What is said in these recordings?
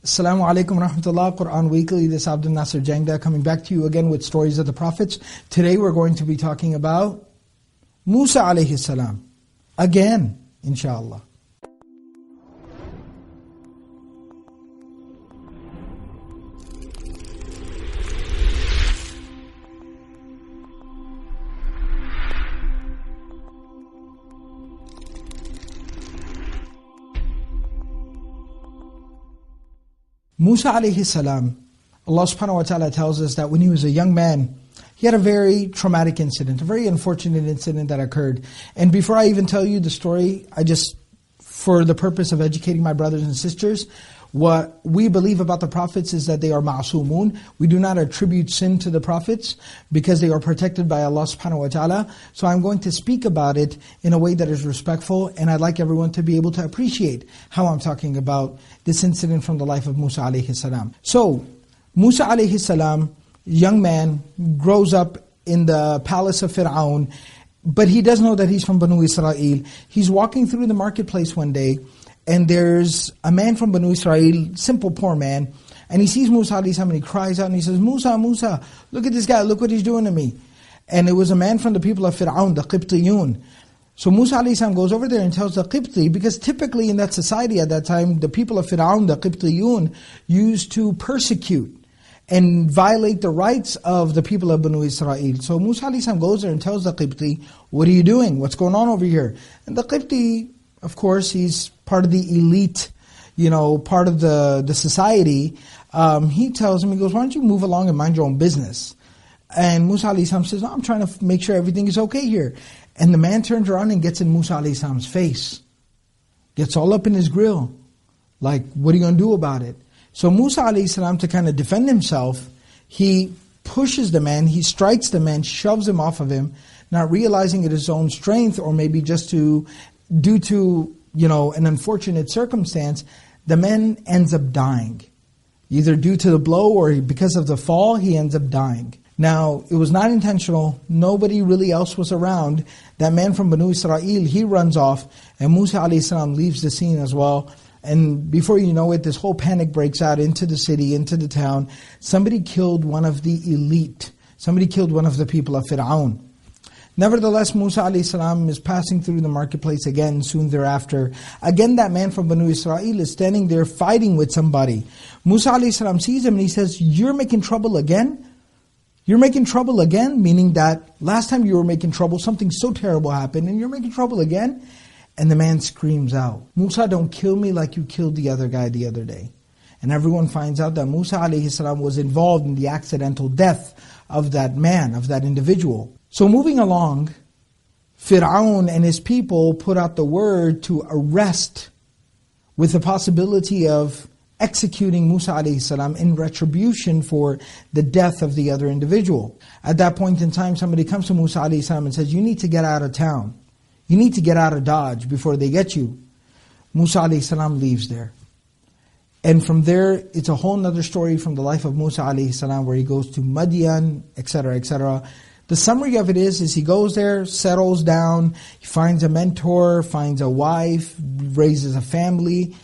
Assalamu alaikum wa rahmatullah, Quran Weekly. This is Abdul Nasir Jangda coming back to you again with stories of the prophets. Today we're going to be talking about Musa alayhi salam. Again, inshallah. Musa alayhi salam, Allah subhanahu wa ta'ala tells us that when he was a young man, he had a very traumatic incident, a very unfortunate incident that occurred. And before I even tell you the story, I just, for the purpose of educating my brothers and sisters, what we believe about the prophets is that they are ma'asumun. We do not attribute sin to the prophets because they are protected by Allah subhanahu wa ta'ala. So I'm going to speak about it in a way that is respectful, and I'd like everyone to be able to appreciate how I'm talking about this incident from the life of Musa alayhi salam. So, Musa alayhi salam, young man, grows up in the palace of Fir'aun, but he does know that he's from Banu Israel. He's walking through the marketplace one day, and there's a man from Banu Israel, simple poor man, and he sees Musa alayhi salam and he cries out and he says, Musa, Musa, look at this guy, look what he's doing to me. And it was a man from the people of Fir'aun, the Qibtiyun. So Musa alayhi salam goes over there and tells the Qibti, because typically in that society at that time, the people of Fir'aun, the Qibtiyun, used to persecute and violate the rights of the people of Banu Israel. So Musa alayhi salam goes there and tells the Qibti, what are you doing? What's going on over here? And the Qibti, of course, he's part of the elite, part of the society. He tells him, he goes, why don't you move along and mind your own business? And Musa alayhi salam says, no, I'm trying to make sure everything is okay here. And the man turns around and gets in Musa alayhi salam's face. Gets all up in his grill. Like, what are you going to do about it? So Musa alayhi salam, to kind of defend himself, he pushes the man, he strikes the man, shoves him off of him, not realizing it is his own strength, or maybe just due to an unfortunate circumstance, the man ends up dying. Either due to the blow or because of the fall, he ends up dying. Now, it was not intentional. Nobody really else was around. That man from Banu Israel, he runs off, and Musa alayhi salam leaves the scene as well. And before you know it, this whole panic breaks out into the city, into the town. Somebody killed one of the elite. Somebody killed one of the people of Fir'aun. Nevertheless, Musa alayhi salam is passing through the marketplace again soon thereafter. Again, that man from Banu Israel is standing there fighting with somebody. Musa alayhi salam sees him and he says, you're making trouble again? You're making trouble again? Meaning that last time you were making trouble, something so terrible happened and you're making trouble again? And the man screams out, Musa, don't kill me like you killed the other guy the other day. And everyone finds out that Musa alayhi salam was involved in the accidental death of that man, of that individual. So moving along, Fir'aun and his people put out the word to arrest, with the possibility of executing Musa alayhi salam in retribution for the death of the other individual. At that point in time, somebody comes to Musa alayhi salam and says, you need to get out of town. You need to get out of Dodge before they get you. Musa alayhi salam leaves there. And from there, it's a whole other story from the life of Musa alayhi salam, where he goes to Madian, etc., etc. The summary of it is he goes there, settles down, he finds a mentor, finds a wife, raises a family,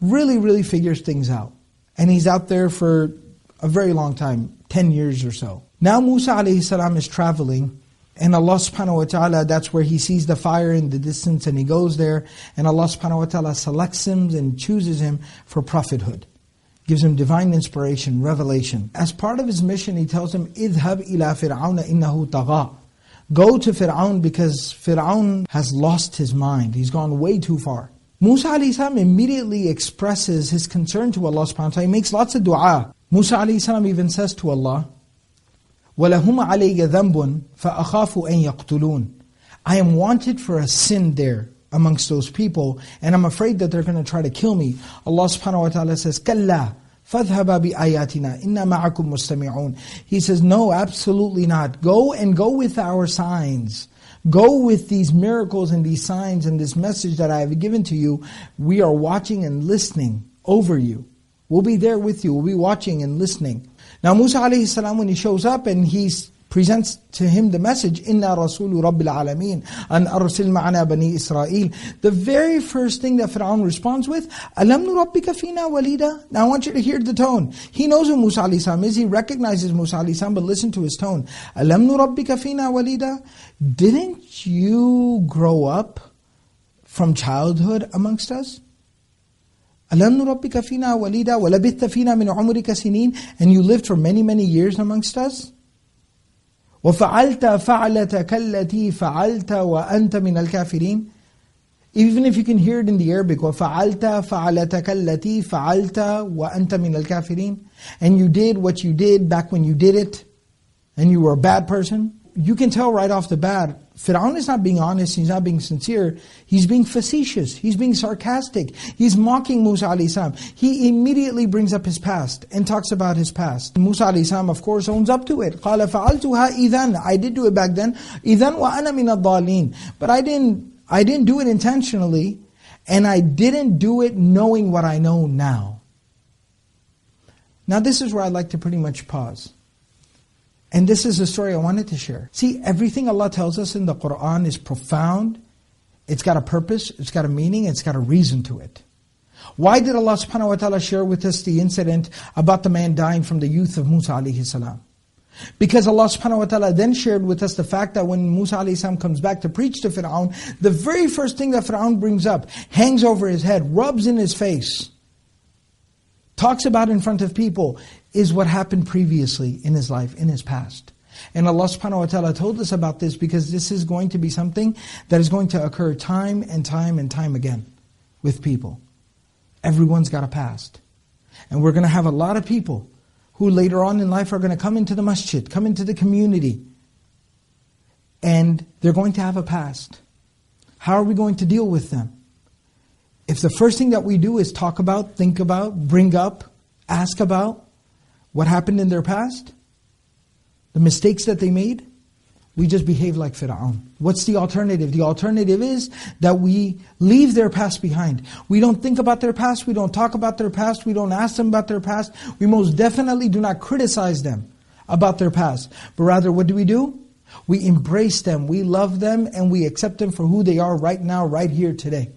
really figures things out. And he's out there for a very long time, 10 years or so. Now Musa alayhi salam is traveling, and Allah subhanahu wa ta'ala, that's where he sees the fire in the distance, and he goes there, and Allah subhanahu wa ta'ala selects him and chooses him for prophethood. Gives him divine inspiration, revelation. As part of his mission, he tells him, اذهب إلى فرعون إنه طغى. Go to Fir'aun because Fir'aun has lost his mind. He's gone way too far. Musa alayhi salam immediately expresses his concern to Allah subhanahu wa ta'ala. He makes lots of dua. Musa alayhi salam even says to Allah, وَلَهُمَ عَلَيَّ ذَنْبٌ فَأَخَافُ أَنْ يَقْتُلُونَ. I am wanted for a sin there amongst those people, and I'm afraid that they're going to try to kill me. Allah subhanahu wa ta'ala says, كَلَّا فَاذْهَبَا بِآيَاتِنَا إِنَّا مَعَكُمْ مُسْتَمِعُونَ. He says, no, absolutely not. Go with our signs. Go with these miracles and these signs and this message that I have given to you. We are watching and listening over you. We'll be there with you. We'll be watching and listening. Now Musa alayhi salam, when he shows up and he's presents to him the message, إِنَّا رَسُولُ رَبِّ الْعَالَمِينَ أَنْ أَرْسِلْ مَعَنَا بَنِي إِسْرَائِيل. The very first thing that Fir'aun responds with, أَلَمْ نُرَبِّكَ فِينَا وَلِيدًا. Now I want you to hear the tone. He knows who Musa alayhi salam is, he recognizes Musa alayhi salam, but listen to his tone. أَلَمْ نُرَبِّكَ فِينَا وَلِيدًا. Didn't you grow up from childhood amongst us? أَلَمْ نُرَبِّكَ فِينَا وَلِيدًا وَلَبِثْتَ فِينَا مِنْ عُمُرِكَ سِنِينَ. And you lived for many, many years amongst us? وَفَعَلْتَ فَعْلَتَكَ الَّتِي فَعَلْتَ وَأَنْتَ مِنَ الْكَافِرِينَ. Even if you can hear it in the Arabic, وَفَعَلْتَ فَعْلَتَكَ الَّتِي فَعَلْتَ وَأَنْتَ مِنَ الْكَافِرِينَ. And you did what you did back when you did it, and you were a bad person. You can tell right off the bat, Fir'aun is not being honest, he's not being sincere, he's being facetious, he's being sarcastic, he's mocking Musa alayhi salam. He immediately brings up his past and talks about his past. Musa alayhi salam, of course, owns up to it. قَالَ فَعَلْتُهَا إِذَنْ. I did do it back then. إِذَنْ وَأَنَا مِنَ الضَّالِينَ. But I didn't do it intentionally, and I didn't do it knowing what I know now. Now this is where I'd like to pretty much pause. And this is the story I wanted to share. See, everything Allah tells us in the Qur'an is profound. It's got a purpose, it's got a meaning, it's got a reason to it. Why did Allah subhanahu wa ta'ala share with us the incident about the man dying from the youth of Musa alayhi salam? Because Allah subhanahu wa ta'ala then shared with us the fact that when Musa alayhi salam comes back to preach to Fir'aun, the very first thing that Fir'aun brings up, hangs over his head, rubs in his face, talks about in front of people, is what happened previously in his life, in his past. And Allah subhanahu wa ta'ala told us about this because this is going to be something that is going to occur time and time and time again with people. Everyone's got a past. And we're going to have a lot of people who later on in life are going to come into the masjid, come into the community, and they're going to have a past. How are we going to deal with them? If the first thing that we do is talk about, think about, bring up, ask about what happened in their past, the mistakes that they made, we just behave like Fir'aun. What's the alternative? The alternative is that we leave their past behind. We don't think about their past, we don't talk about their past, we don't ask them about their past. We most definitely do not criticize them about their past. But rather, what do? We embrace them, we love them, and we accept them for who they are right now, right here, today.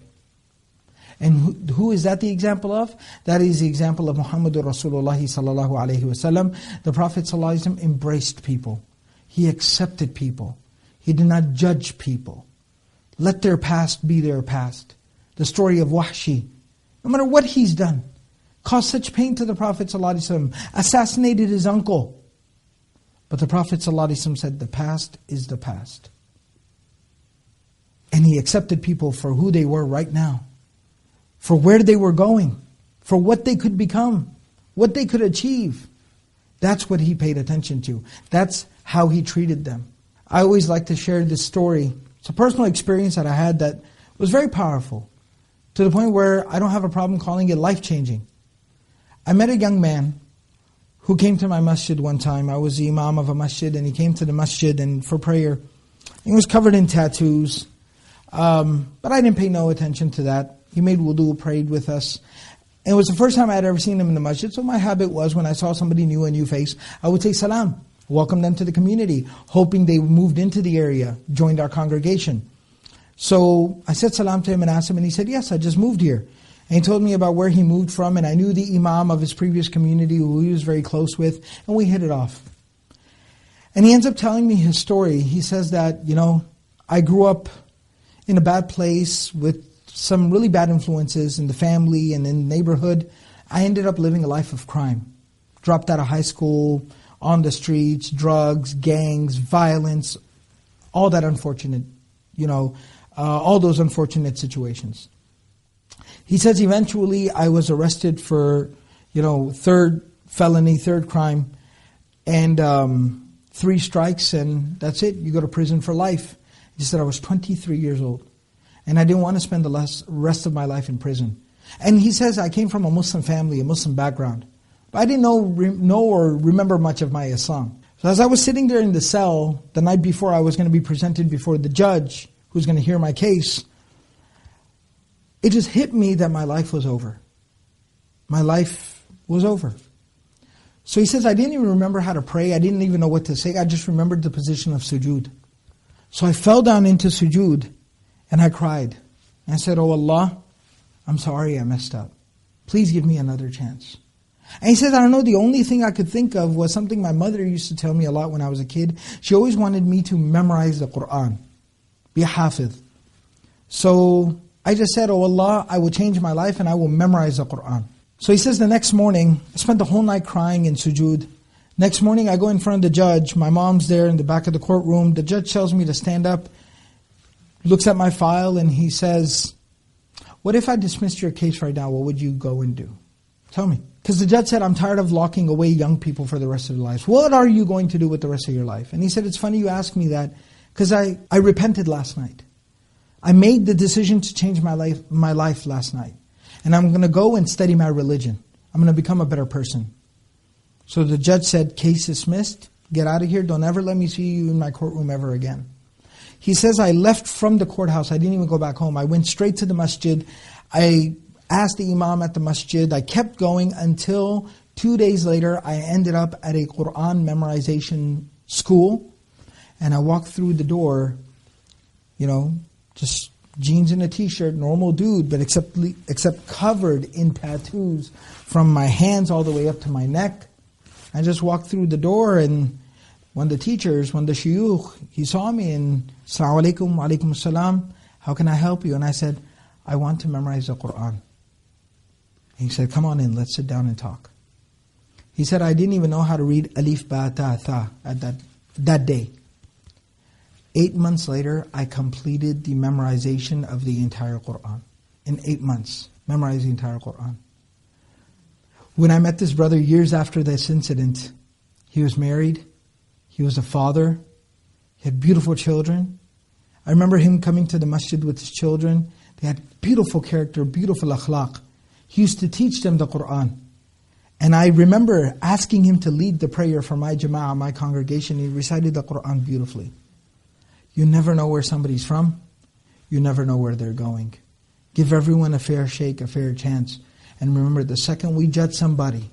And who is that the example of? That is the example of Muhammadur Rasulullah sallallahu alayhi wasallam. The Prophet sallallahu alayhi wasallam embraced people. He accepted people. He did not judge people. Let their past be their past. The story of Wahshi, no matter what he's done, caused such pain to the Prophet sallallahu alayhi wasallam, assassinated his uncle. But the Prophet sallallahu alayhi wasallam said, the past is the past. And he accepted people for who they were right now, for where they were going, for what they could become, what they could achieve. That's what he paid attention to. That's how he treated them. I always like to share this story. It's a personal experience that I had that was very powerful, to the point where I don't have a problem calling it life-changing. I met a young man who came to my masjid one time. I was the imam of a masjid, and he came to the masjid and for prayer. He was covered in tattoos, but I didn't pay no attention to that. He made wudu, prayed with us. And it was the first time I had ever seen him in the masjid, so my habit was when I saw somebody new, a new face, I would say salam, welcome them to the community, hoping they moved into the area, joined our congregation. So I said salam to him and asked him, and he said, yes, I just moved here. And he told me about where he moved from, and I knew the imam of his previous community who he was very close with, and we hit it off. And he ends up telling me his story. He says that, I grew up in a bad place with some really bad influences in the family and in the neighborhood. I ended up living a life of crime. Dropped out of high school, on the streets, drugs, gangs, violence, all that unfortunate, all those unfortunate situations. He says eventually I was arrested for, third felony, third crime, and 3 strikes, and that's it. You go to prison for life. He said I was 23 years old. And I didn't want to spend the rest of my life in prison. And he says, I came from a Muslim family, a Muslim background. But I didn't know or remember much of my Islam. So as I was sitting there in the cell, the night before I was going to be presented before the judge, who's going to hear my case, it just hit me that my life was over. My life was over. So he says, I didn't even remember how to pray. I didn't even know what to say. I just remembered the position of sujood. So I fell down into sujood and I cried. And I said, oh Allah, I'm sorry I messed up. Please give me another chance. And he says, I don't know, the only thing I could think of was something my mother used to tell me a lot when I was a kid. She always wanted me to memorize the Qur'an, be a hafiz. So I just said, oh Allah, I will change my life and I will memorize the Qur'an. So he says the next morning, I spent the whole night crying in sujood. Next morning I go in front of the judge. My mom's there in the back of the courtroom. The judge tells me to stand up, looks at my file and he says, what if I dismissed your case right now? What would you go and do? Tell me. Because the judge said, I'm tired of locking away young people for the rest of their lives. What are you going to do with the rest of your life? And he said, it's funny you ask me that because I repented last night. I made the decision to change my life last night. And I'm going to go and study my religion. I'm going to become a better person. So the judge said, case dismissed. Get out of here. Don't ever let me see you in my courtroom ever again. He says, I left from the courthouse. I didn't even go back home. I went straight to the masjid. I asked the imam at the masjid. I kept going until 2 days later, I ended up at a Qur'an memorization school. And I walked through the door, just jeans and a t-shirt, normal dude, but except covered in tattoos from my hands all the way up to my neck. I just walked through the door and one of the teachers, one of the shuyukh, he saw me and, Assalamu alaikum, wa alaikum assalam, how can I help you? And I said, I want to memorize the Qur'an. He said, come on in, let's sit down and talk. He said, I didn't even know how to read alif, ba, ta, tha at that day. 8 months later, I completed the memorization of the entire Qur'an. In 8 months, memorized the entire Qur'an. When I met this brother years after this incident, he was married, he was a father, he had beautiful children. I remember him coming to the masjid with his children. They had beautiful character, beautiful akhlaq. He used to teach them the Qur'an. And I remember asking him to lead the prayer for my jama'ah, my congregation. He recited the Qur'an beautifully. You never know where somebody's from. You never know where they're going. Give everyone a fair shake, a fair chance. And remember, the second we judge somebody,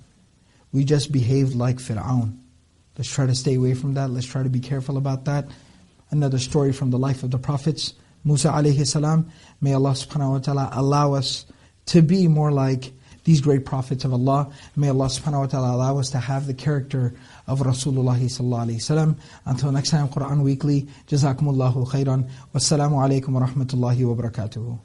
we just behaved like Fir'aun. Let's try to stay away from that. Let's try to be careful about that. Another story from the life of the prophets. Musa alayhi salam. May Allah subhanahu wa ta'ala allow us to be more like these great prophets of Allah. May Allah subhanahu wa ta'ala allow us to have the character of Rasulullah sallallahu alayhi wasallam. Until next time, Quran Weekly. Jazakumullahu khairan. Wassalamu alaikum wa rahmatullahi wa barakatuhu.